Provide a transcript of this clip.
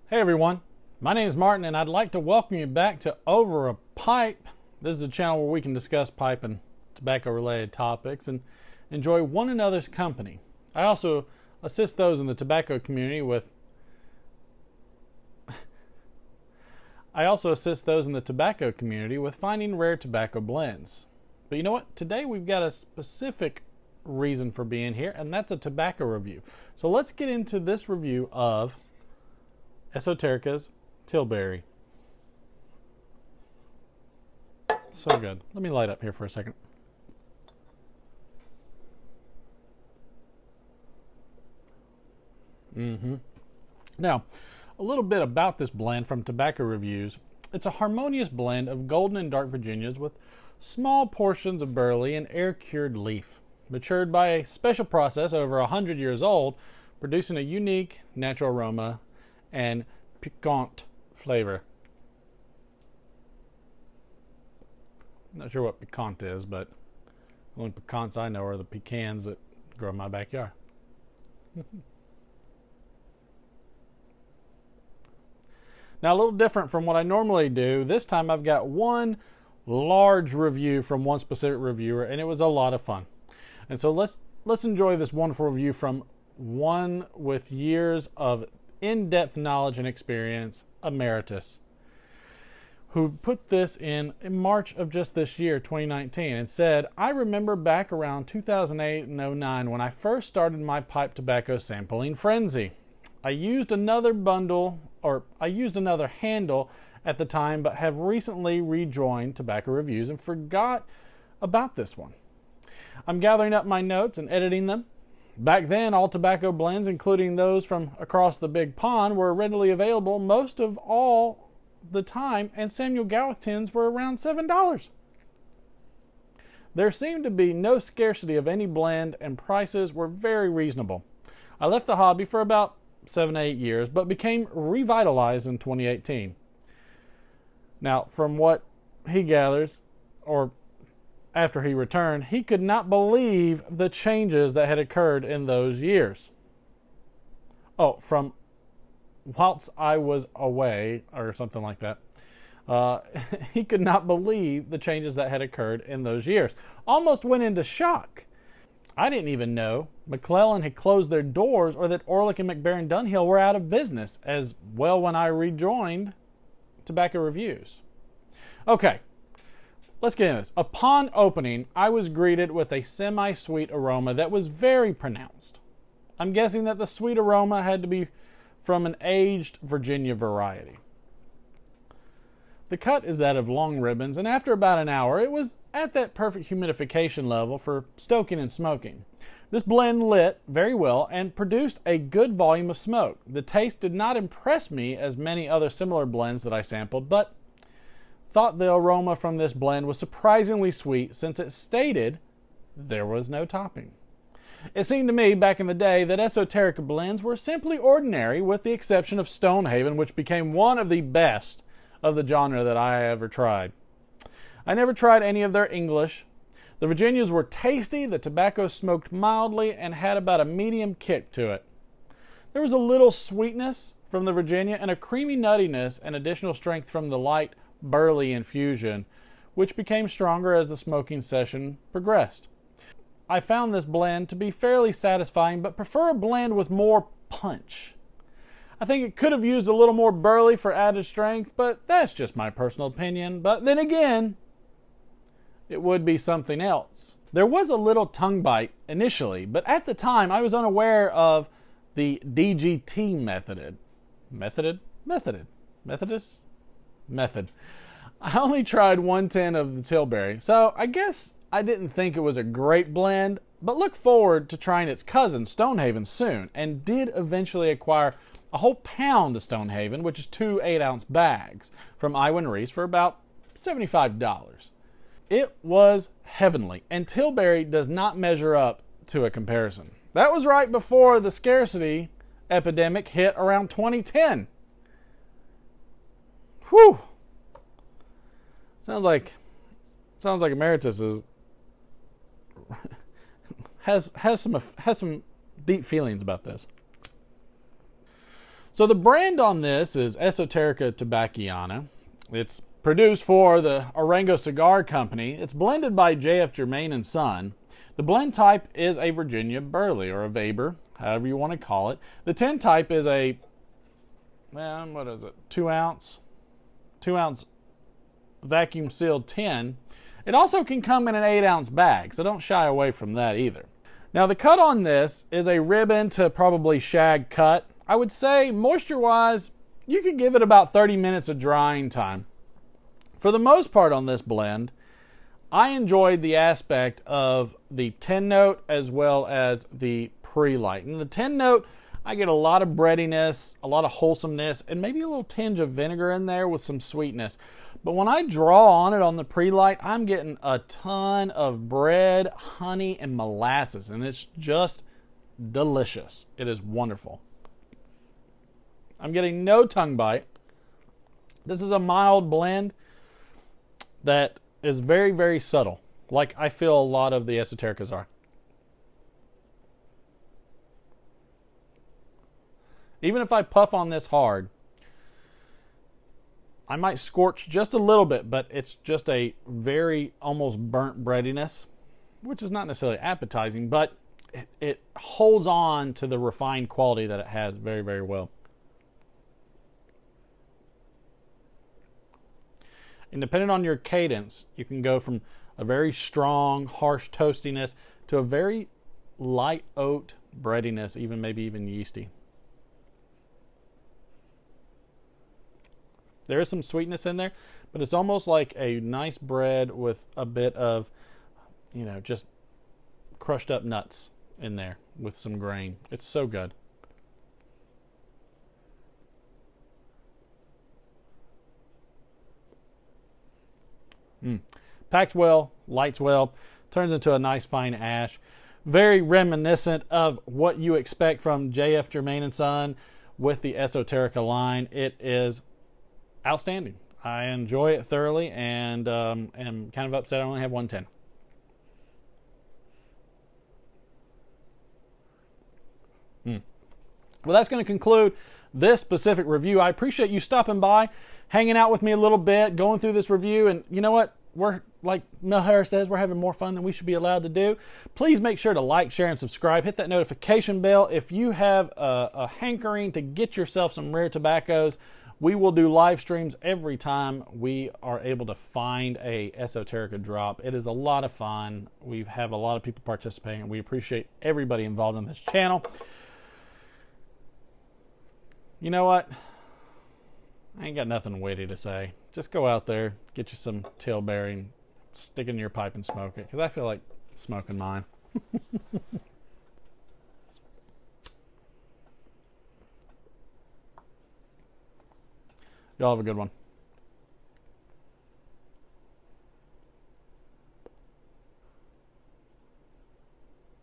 Hey everyone, my name is Martin and I'd like to welcome you back to Over a Pipe. This is a channel where we can discuss pipe and tobacco related topics and enjoy one another's company. I also assist those in the tobacco community with finding rare tobacco blends. But you know what? Today we've got a specific reason for being here, and that's a tobacco review. So let's get into this review of Esoterica's Tilbury. So good. Let me light up here for a second. Now, a little bit about this blend from Tobacco Reviews. It's a harmonious blend of golden and dark Virginias with small portions of burley and air-cured leaf, matured by a special process over 100 years old, producing a unique natural aroma and piquant flavor. Not sure what piquant is, but the only piquants I know are the pecans that grow in my backyard. Now, a little different from what I normally do. This time I've got one large review from one specific reviewer, and it was a lot of fun. And so let's enjoy this wonderful review from one with years of in-depth knowledge and experience, Emeritus, who put this in March of just this year, 2019, and said, I remember back around 2008 and 09 when I first started my pipe tobacco sampling frenzy. I used another handle at the time, but have recently rejoined Tobacco Reviews and forgot about this one. I'm gathering up my notes and editing them. Back then, all tobacco blends, including those from across the big pond, were readily available most of all the time, and Samuel Gawith tins were around $7. There seemed to be no scarcity of any blend, and prices were very reasonable. I left the hobby for about 7 to 8 years, but became revitalized in 2018. Now, from what he gathers, or after he returned, he could not believe the changes that had occurred in those years. Oh, from whilst I was away, or something like that. He could not believe the changes that had occurred in those years. Almost went into shock. I didn't even know McClellan had closed their doors or that Orlick and McBaron Dunhill were out of business as well when I rejoined Tobacco Reviews. Okay, let's get into this. Upon opening, I was greeted with a semi-sweet aroma that was very pronounced. I'm guessing that the sweet aroma had to be from an aged Virginia variety. The cut is that of long ribbons, and after about an hour, it was at that perfect humidification level for stoking and smoking. This blend lit very well and produced a good volume of smoke. The taste did not impress me as many other similar blends that I sampled, but thought the aroma from this blend was surprisingly sweet since it stated there was no topping. It seemed to me back in the day that Esoterica blends were simply ordinary, with the exception of Stonehaven, which became one of the best of the genre that I ever tried. I never tried any of their English. The Virginias were tasty, the tobacco smoked mildly, and had about a medium kick to it. There was a little sweetness from the Virginia and a creamy nuttiness and additional strength from the light burley infusion, which became stronger as the smoking session progressed. I found this blend to be fairly satisfying, but prefer a blend with more punch. I think it could have used a little more burley for added strength, but that's just my personal opinion. But then again, it would be something else. There was a little tongue bite initially, but at the time I was unaware of the DGT method. I only tried 110 of the Tilbury, so I guess I didn't think it was a great blend, but look forward to trying its cousin, Stonehaven, soon, and did eventually acquire a whole pound of Stonehaven, which is 2 8-ounce bags, from Iwan Reese for about $75. It was heavenly, and Tilbury does not measure up to a comparison. That was right before the scarcity epidemic hit around 2010. Whew! Sounds like Emeritus has some deep feelings about this. So the brand on this is Esoterica Tobacciana. It's produced for the Orango Cigar Company. It's blended by J.F. Germain and Son. The blend type is a Virginia Burley, or a Weber, however you want to call it. The tin type is a, what is it, 2 ounce vacuum sealed tin. It also can come in an 8 ounce bag, so don't shy away from that either. Now the cut on this is a ribbon to probably shag cut. I would say moisture wise, you could give it about 30 minutes of drying time. For the most part on this blend, I enjoyed the aspect of the tin note as well as the pre-light. In the tin note, I get a lot of breadiness, a lot of wholesomeness, and maybe a little tinge of vinegar in there with some sweetness. But when I draw on it on the pre-light, I'm getting a ton of bread, honey, and molasses, and it's just delicious. It is wonderful. I'm getting no tongue bite. This is a mild blend that is very, very subtle, like I feel a lot of the Esotericas are. Even if I puff on this hard, I might scorch just a little bit, but it's just a very almost burnt breadiness, which is not necessarily appetizing, but it holds on to the refined quality that it has very, very well. And depending on your cadence, you can go from a very strong, harsh toastiness to a very light oat breadiness, maybe even yeasty. There is some sweetness in there, but it's almost like a nice bread with a bit of, just crushed up nuts in there with some grain. It's so good. Packs well, lights well, turns into a nice fine ash. Very reminiscent of what you expect from J.F. Germain and Son with the Esoterica line. It is outstanding. I enjoy it thoroughly, and am kind of upset I only have 110. Well, that's going to conclude this specific review. I appreciate you stopping by, hanging out with me a little bit, going through this review. And you know what? We're, like Mel Harris says, we're having more fun than we should be allowed to do. Please make sure to like, share, and subscribe. Hit that notification bell. If you have a hankering to get yourself some rare tobaccos, we will do live streams every time we are able to find a Esoterica drop. It is a lot of fun. We have a lot of people participating, and we appreciate everybody involved in this channel. You know what? I ain't got nothing witty to say. Just go out there, get you some Tilbury, and stick it in your pipe and smoke it, because I feel like smoking mine. Y'all have a good one.